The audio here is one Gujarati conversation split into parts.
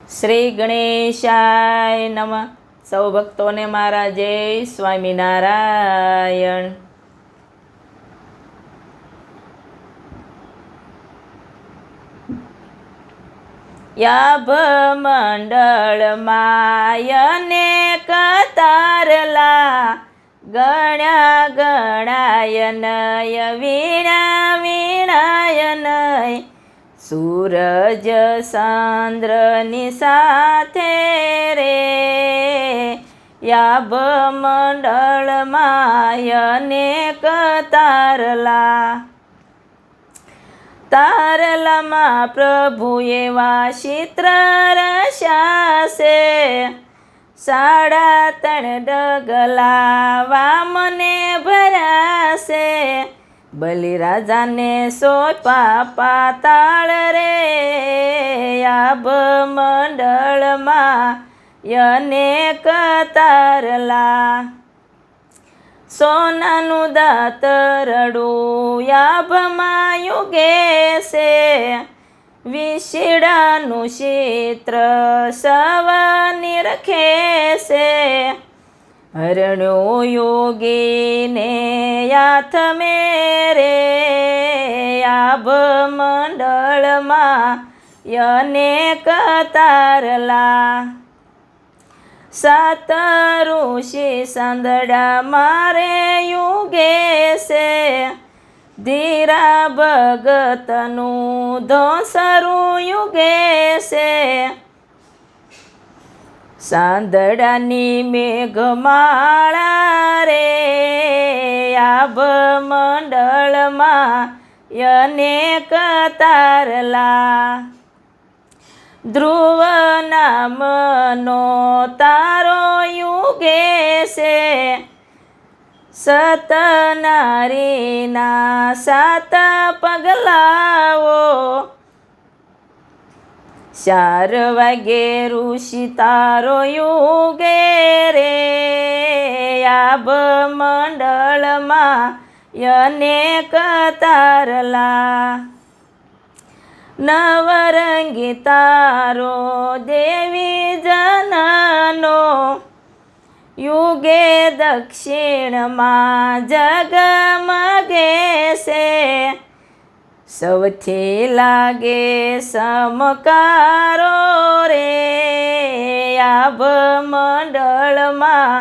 શ્રી ગણેશાય નમઃ. સૌ ભક્તોને મારા જય સ્વામિનારાયણ. યાભ મંડળમાં અનેક તારલા, ગણ્યા ગણાય નય વીણા વીણાય નય. સૂરજ ચંદ્રની સાથે રે, યાભ મંડળમાં અનેક તારલા. તારલામાં પ્રભુ એવા ચિત્ર રચાશે, 3.5 ડગલા વામને ભરાશે. બલિરાજાને સોંપા પાતાળ રે, યાભ મંડળમાં અનેક તારલા. સોનાનું દાતરડું યાભમાં યુગે છે, વિશીડાનું ચિત્ર સવની રખે છે. હરણ્યો યોગીને યાથ મેરે, યાભ મંડળમાં અનેક તારલા. 7 ઋષિ સાંદડા મારે યુગે છે, ધીરા ભગતનું ધોસરું યુગે છે. સાંદડાની મેઘમાળા રે, યાભ મંડળમાં અનેક તારલા. ધ્રુવ નામનો તારો યુગે છે, સતનારીના 7 પગલાઓ. 4 વાગે ઋષિ તારો યુગે રે, યાભ મંડળમાં અનેક તારલા. નવરંગી તારો દેવી જનનો, યુગે દક્ષિણમાં જગમગે છે. સૌથી લાગે સમકારો રે, યાભ મંડળમાં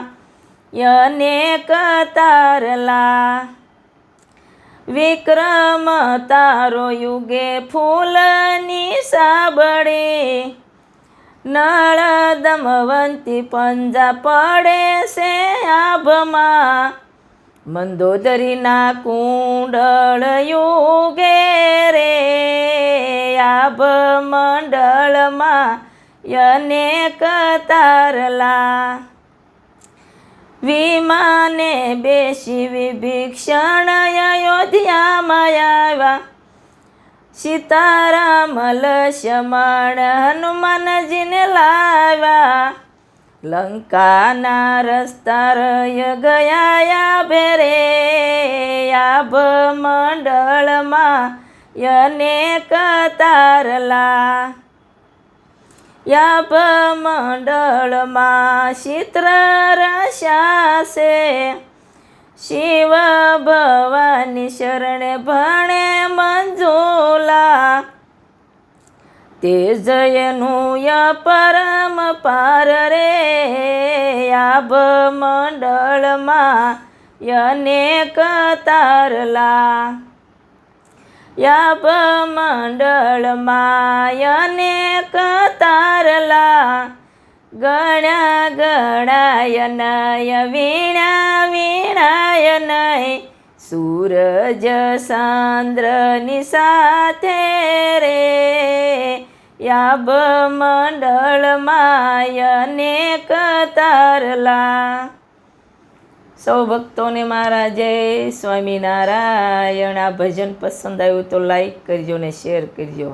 અનેક તારલા. વિક્રમ તારો યુગે ફૂલની સાબળી, નળ દમવંતી પંજા પડે છે આભમાં. મંદોદરીના કુંડળ યુગે રે, યાભ મંડળમાં અનેક તારલા. વિમાને બેસી વિભીષણ અયોધ્યામાં આવ્યા, સીતારામ લક્ષ્મણ હનુમાનજીને લાવ્યા. લંકાના રસ્તા રય ગયા યાભે રે, યાભ મંડળમાં અનેક તારલા. યાભ મંડળમાં ચિત્ર રચાશે, શિવ ભવાની શરણે ભણે મંજુલા. તેજયનું પરમ પાર રે, યાભ મંડળમાં અનેક તારલા. યાભ મંડળમાં અનેક તારલા, ગણ્યા ગણાય નય વીણા વીણાય નય. સૂરજ ચંદ્રની સાથે રે, યાભ મંડળમાં અનેક તારલા. સૌ ભક્તોને મારા જય સ્વામિનારાયણ. આ ભજન પસંદ આવ્યું તો લાઈક કરજો ને શેર કરજો.